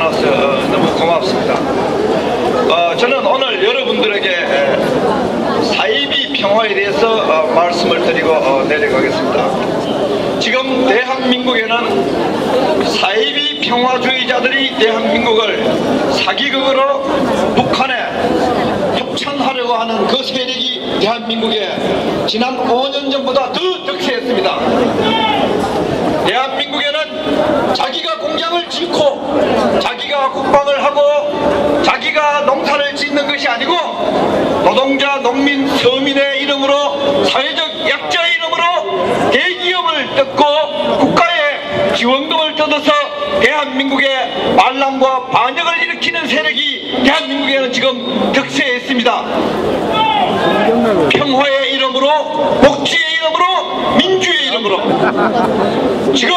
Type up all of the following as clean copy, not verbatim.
나와서 너무 고맙습니다. 저는 오늘 여러분들에게 사이비 평화에 대해서 말씀을 드리고 내려가겠습니다. 지금 대한민국에는 사이비 평화주의자들이 대한민국을 사기극으로 북한에 협찬하려고 하는 그 세력이 대한민국에 지난 5년 전보다 더 득세했습니다. 대한민국에는 자기가 공장을 짓고 자기가 국방을 하고 자기가 농사를 짓는 것이 아니고 노동자, 농민, 서민의 이름으로 사회적 약자의 이름으로 대기업을 뜯고 국가의 지원금을 뜯어서 대한민국의 반란과 반역을 일으키는 세력이 대한민국에는 지금 득세했습니다. 평화의 이름으로, 복지의 이름으로, 민주의 이름으로 지금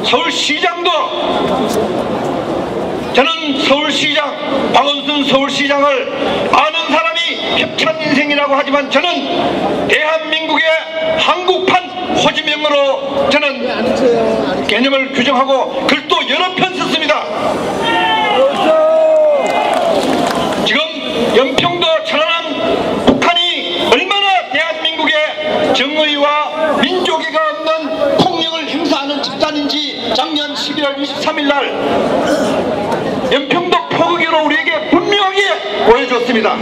서울시장도 저는 서울시장 박원순 서울시장을 아는 사람이 협찬 인생이라고 하지만 저는 대한민국의 한국판 호지명으로 저는 개념을 규정하고 글도 여러 편 썼습니다. 지금 연평도 천안함 북한이 얼마나 대한민국의 정의와 민족애가 없는 폭력을 행사하는 집단인지 작년 11월 23일 날 연평도 포극으로 우리에게 분명하게 보여줬습니다.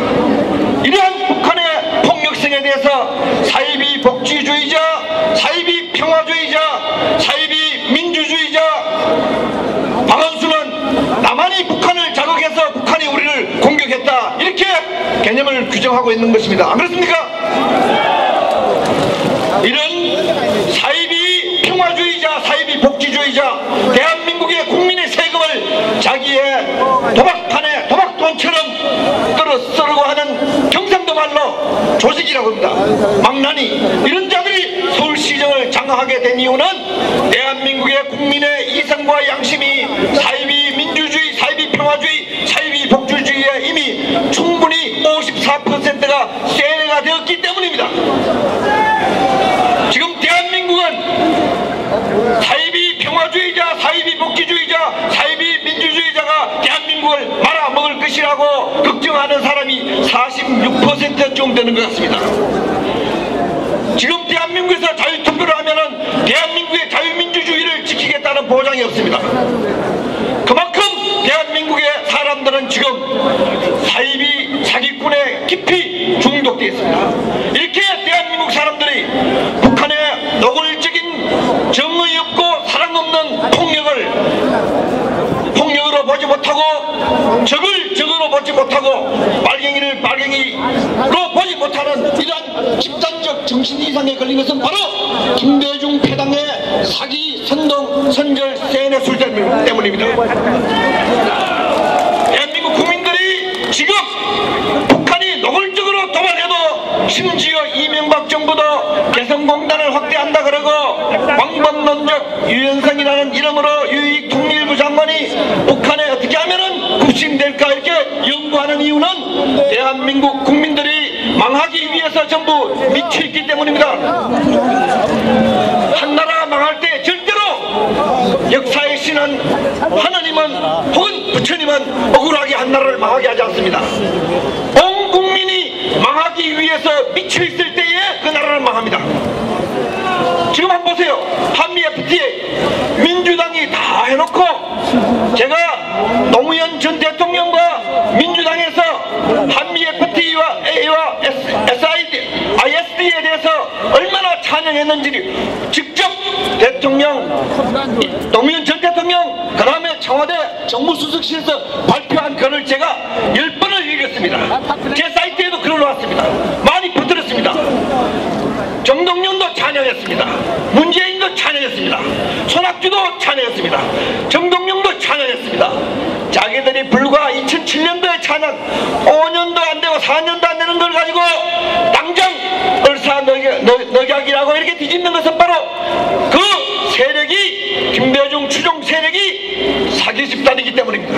이러한 북한의 폭력성에 대해서 사이비 복지주의자, 사이비 평화주의자, 사이비 민주주의자 박원순은 나만이 북한을 자극해서 북한이 우리를 공격했다 이렇게 개념을 규정하고 있는 것입니다. 안 그렇습니까? 이런 사이비 평화주의자, 사이비 복지주의자 대한민국의 국민의 세금을 자기의 도박판에 도박돈처럼 썰고 하는 경상도 말로 조직이라고 합니다. 망나니 이런 자들이 서울시정을 장악하게 된 이유는 대한민국의 국민의 이성과 양심이 사이비 민주주의, 사이비 평화주의, 사이비 복지주의에 이미 충분히 54%가 세뇌가 되었기 때문입니다. 지금 대한민국은 사이비 평화주의자, 사이비 복지주의자, 사이비 민주주의자가 대한민국을 말아먹을 것이라고 걱정하는 사람이 46%쯤 되는 것 같습니다. 지금 대한민국에서 자유투표를 하면은 대한민국의 자유민주주의를 지키겠다는 보장이 없습니다. 그만큼 대한민국의 사람들은 지금 사이비 사기꾼에 깊이 중독되어 있습니다. 이렇게 대한민국 사람들이 북한의 노골적인 정의 없고 사랑 없는 폭력으로 보지 못하고 적을 적으로 보지 못하고 빨갱이를 빨갱이로 보지 못하는 이러한 집단적 정신 이상에 걸린 것은 바로 김대중 패당의 사기, 선동, 선절, 세뇌 술들 때문입니다. 대한민국 국민들이 지금 북한이 노골적으로 도발해도 심지어 이명박 정부도 개성공단을 확대한다 그러고 광범론적 유연성이라는 이름으로 유익통일부 장관이 북한에 어떻게 하면은 급신될까 이렇게 연구하는 이유는 대한민국 국민들이 망하기 위해서 전부 미쳐있기 때문입니다. 한 나라가 망할 때 절대로 역사의 신은 하나님은 혹은 부처님은 억울하게 한 나라를 망하게 하지 않습니다. 온 국민이 망하기 위해서 미쳐있을 때에 그 나라를 망합니다. 지금 한번 보세요. 한미 FTA 민주당이 다 해놓고 제가 노무현 전 대통령과 민주당에서 한미 FTA와 A와 ISD에 대해서 얼마나 찬양했는지 직접 노무현 전 대통령 그 다음에 청와대 정무수석실에서 발표한 글을 제가 10번을 읽었습니다. 제 사이트에도 글을 놓았습니다. 많이 퍼뜨렸습니다. 정동영도 찬양했습니다. 문재인도 찬양했습니다. 손학규도 찬양했습니다. 정동영도 찬양했습니다. 자기들이 불과 2007년도에 찬양 5년도 안 되고 4년도 안 되는 걸 가지고 당장 얼사늑약이라고 이렇게 뒤집는 것은 바로 그 세력이 김대중 추종 세력이 사기 집단이기 때문입니다.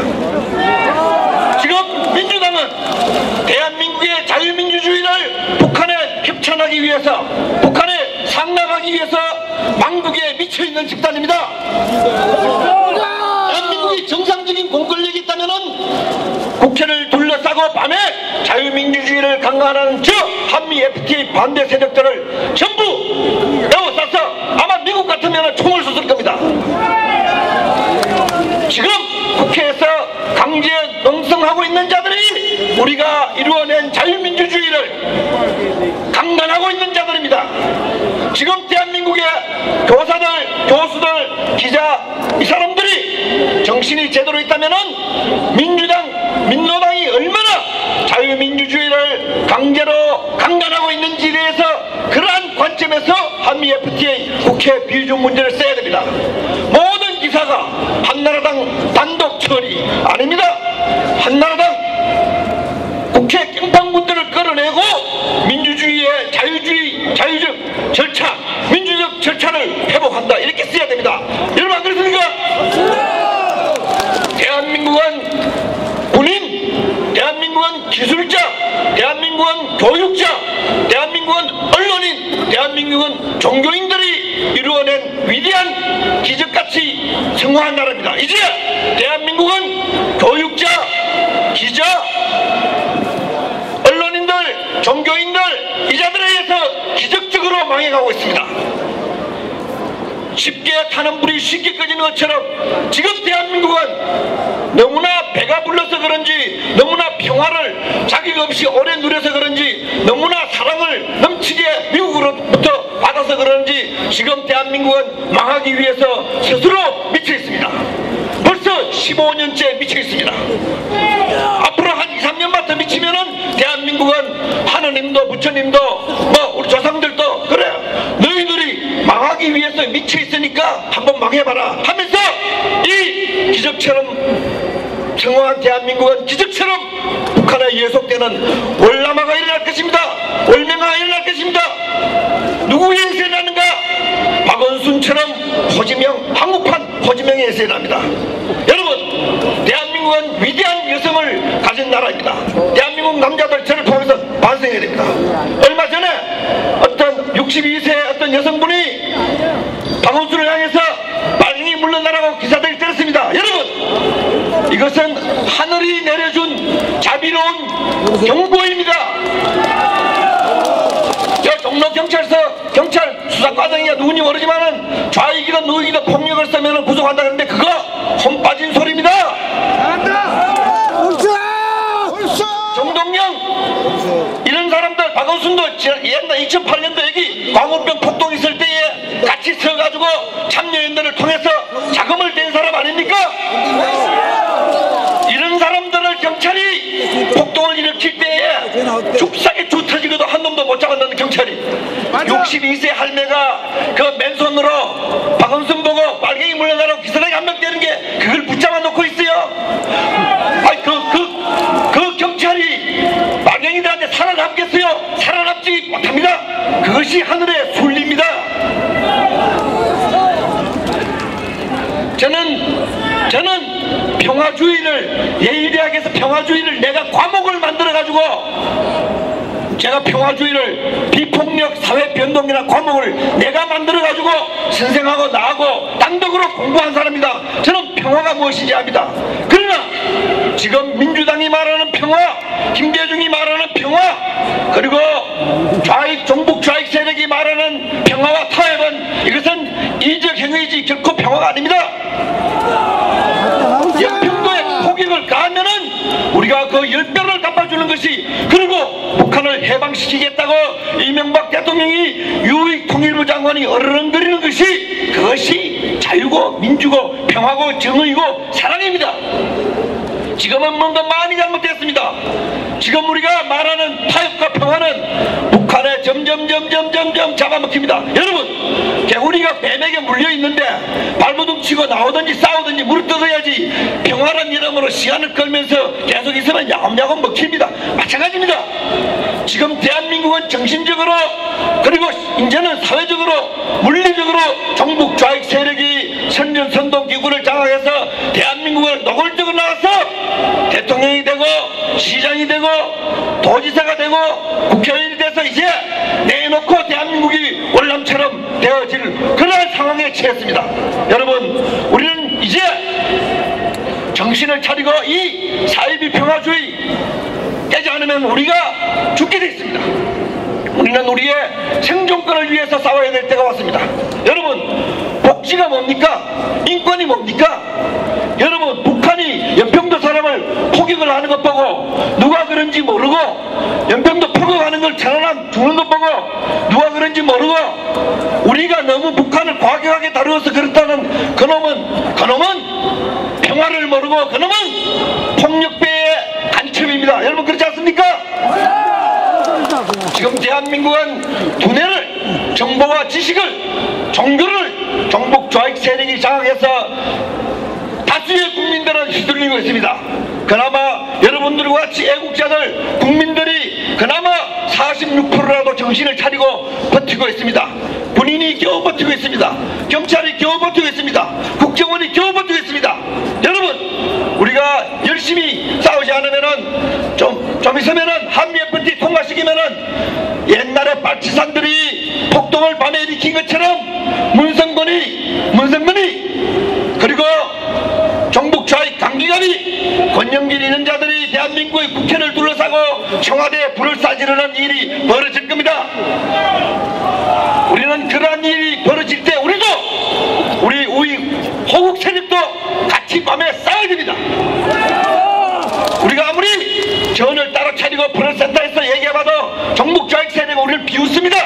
지금 민주당은 대한민국의 자유민주주의를 북한에 협찬하기 위해서 북한에 상납하기 위해서 망국에 미쳐 미쳐있는 집단입니다. 대한민국이 정상적인 공권력이 있다면은 국회를 둘러싸고 밤에 자유민주주의를 강간하는 저 한미 FTA 반대 세력들을 전부 에워싸서 아마 미국 같으면 총을 쏘을 겁니다. 지금 국회에서 강제 농성하고 있는 자들이 우리가 이루어낸 자유민주주의를 강간하고 있는 자들입니다. 지금 대한민국의 교사들, 교수들, 기자 이 사람들이 정신이 제대로 있다면은 민노당이 얼마나 자유민주주의를 강제로 강간하고 있는지에 대해서 그러한 관점에서 한미 FTA 국회 비준 문제를 써야 됩니다. 모든 기사가 한나라당 단독 처리 아닙니다. 한나라당 국회 깽판군들을 끌어내고 민주주의의 자유적 절차, 민주적 절차를 회복한다 이렇게 써야 됩니다. 여러분 안 그렇습니까? 대한민국은 군인, 대한민국은 기술자, 대한민국은 교육자, 대한민국은 언론인, 대한민국은 종교인들이 이루어낸 위대한 기적같이 성공한 나라입니다. 이제 대한민국은 교육자, 기자, 언론인들, 종교인들 이 자들에 의해서 기적적으로 망해가고 있습니다. 쉽게 타는 불이 쉽게 꺼지는 것처럼 지금 대한민국은 너무나 배가 불러서 그런지, 너무나 평화를 자격 없이 오래 누려서 그런지, 너무나 사랑을 넘치게 미국으로부터 받아서 그런지 지금 대한민국은 망하기 위해서 스스로 미쳐 있습니다. 벌써 15년째 미쳐 있습니다. 앞으로 한 2, 3년만 더 미치면은 대한민국은 하느님도 부처님도 우리 조상들도 그래 너희들이 망하기 위해서 미쳐 있으니까 한번 망해봐라 하면서 이 기적처럼 성공한 대한민국은 기적처럼 북한에 예속되는 월남화가 일어날 것입니다. 월맹화가 일어날 것입니다. 누구 예수에 나는가? 박원순처럼 호지명, 한국판 호지명의 예수에 납니다. 여러분, 대한민국은 위대한 여성을 가진 나라입니다. 대한민국 남자들 저를 통해서 반성해야 됩니다. 얼마 전에 어떤 62세 어떤 여성분이 박원순을 향해서 빨갱이 물러나라고 기사들이 때렸습니다. 여러분, 이것은 하늘이 내려준 자비로운 경고입니다. 저 종로경찰서 경찰 수사과장이야 누군지 모르지만은 좌익이든 누구이든 폭력을 쓰면 구속한다 그러는데 그거 손 빠진 소리입니다. 정동영 이런 사람들, 박원순도 옛날 2008년도 여기 광우병 폭동 있을 때에 같이 서가지고 참여연대를 통해서 자금을 댄 사람 아닙니까? 이런 사람들을 경찰이 폭동을 일으킬 때에 줍싸게 주 터지고도 한 놈도 못 잡았는데 경찰이 62세 할매가 그 맨손으로 박원순 보고 빨갱이 물러나라고 기사단이 한 명 때는 게 그걸 붙잡아 놓고 있어요. 아니 그 경찰이 빨갱이들한테 살아남겠어요? 살아남지 못합니다. 그것이 하늘의 순리입니다. 저는 평화주의를 예의대학에서 평화주의를 내가 과목을 만들어가지고 제가 평화주의를 비폭력 사회변동이라는 과목을 내가 만들어가지고 선생하고 나하고 단독으로 공부한 사람입니다. 저는 평화가 무엇인지 압니다. 그러나 지금 민주당이 말하는 평화, 김대중이 말하는 평화, 그리고 종북 좌익 세력이 말하는 평화와 타협은 이것은 이적 행위이지 결코 평화가 아닙니다. 영평도에 폭격을 가하면은 우리가 그 10배를 갚아주는 것이, 그리고 북한을 해방시키겠다고 이명박 대통령이 유익통일부 장관이 어르렁거리는 것이, 그것이 자유고 민주고 평화고 정의고 사랑입니다. 지금은 뭔가 많이 잘못됐습니다. 지금 우리가 말하는 타협과 평화는 북한에 점점 잡아먹힙니다. 여러분, 개구리가 뱀에게 물려있는데 발버둥 치고 나오든지 싸우든지 무릎 뜯어야지 평화란 이름으로 시간을 끌면서 계속 있으면 야금야금 먹힙니다. 마찬가지입니다. 지금 대한민국은 정신적으로 그리고 이제는 사회적으로 물리적으로 종북 좌익 세력이 선전선동기구를 장악해서 대한민국을 노골적으로 나와서 대통령이 되고 시장이 되고 도지사가 되고 국회의원이 돼서 이제 내놓고 대한민국이 월남처럼 되어질 그런 상황에 처했습니다. 여러분, 우리는 이제 정신을 차리고 이 사이비 평화주의 깨지 않으면 우리가 죽게 돼 있습니다. 우리는 우리의 생존권을 위해서 싸워야 될 때가 왔습니다. 여러분, 복지가 뭡니까? 인권이 뭡니까? 여러분, 북한이 연평도 사람을 포격을 하는 것 보고 누가 그런지 모르고, 연평도 포격하는 걸 천안함 죽는 것 보고 누가 그런지 모르고, 우리가 너무 북한을 과격하게 다루어서 그렇다는 그놈은 평화를 모르고 그놈은 폭력배의 간첩입니다. 여러분, 그렇지 않습니까? 지금 대한민국은 두뇌를, 정보와 지식을, 종교를 정복 좌익 세력이 장악해서 다수의 국민들은 휘둘리고 있습니다. 그나마 여러분들과 같이 애국자들, 국민들이 그나마 46%라도 정신을 차리고 버티고 있습니다. 군인이 겨우 버티고 있습니다. 경찰이 겨우 버티고 있습니다. 국정원이 겨우 버티고 있습니다. 여러분, 우리가 열심히 싸우지 않으면은 좀 있으면은 한미 FTA 통과시키면은 옛날에 빨치산들이 폭동을 밤에 일으킨 것처럼 문성근이 그리고 정북 좌익 강기관이 권영길 이런 자들이 대한민국의 국회를 둘러싸고 청와대에 불을 쏴지르는 일이 벌어질 겁니다. 우리는 그러한 일이 벌어질 때 우리도 우리 호국 세력도 같이 밤에 싸워야 됩니다. 우리가 아무리 전을 따로 차리고 프레스센터에서 얘기해봐도 정북 좌익 세력은 우리를 비웃습니다.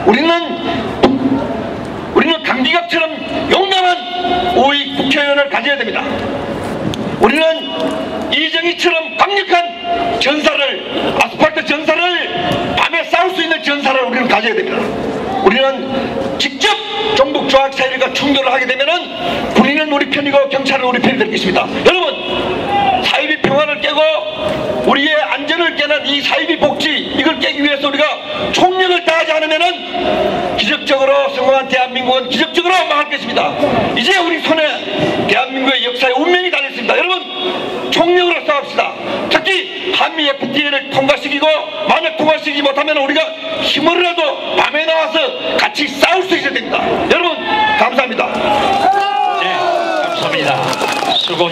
우리는 강기갑처럼 용감한 우익 국회의원을 가져야 됩니다. 우리는 이정희처럼 강력한 전사를, 아스팔트 전사를, 밤에 싸울 수 있는 전사를 우리는 가져야 됩니다. 우리는 직접 정북 좌익 세력과 충돌을 하게 되면은 군인은 우리 편이고 경찰은 우리 편이 될 것입니다. 여러분, 사이비 평화를 깨고 우리의 안전을 깨는 이 사이비 복지, 이걸 깨기 위해서 우리가 총력을 다하지 않으면은 기적적으로 성공한 대한민국은 기적적으로 망할 것입니다. 이제 우리 손에 대한민국의 역사의 운명이 달려있습니다. 여러분, 총력으로 싸웁시다. 특히 한미 FTA를 통과시키고, 만약 통과시키지 못하면 우리가 힘으로라도 밤에 나와서 같이 싸울 수 있어야 됩니다. 여러분, 감사합니다. 네, 감사합니다.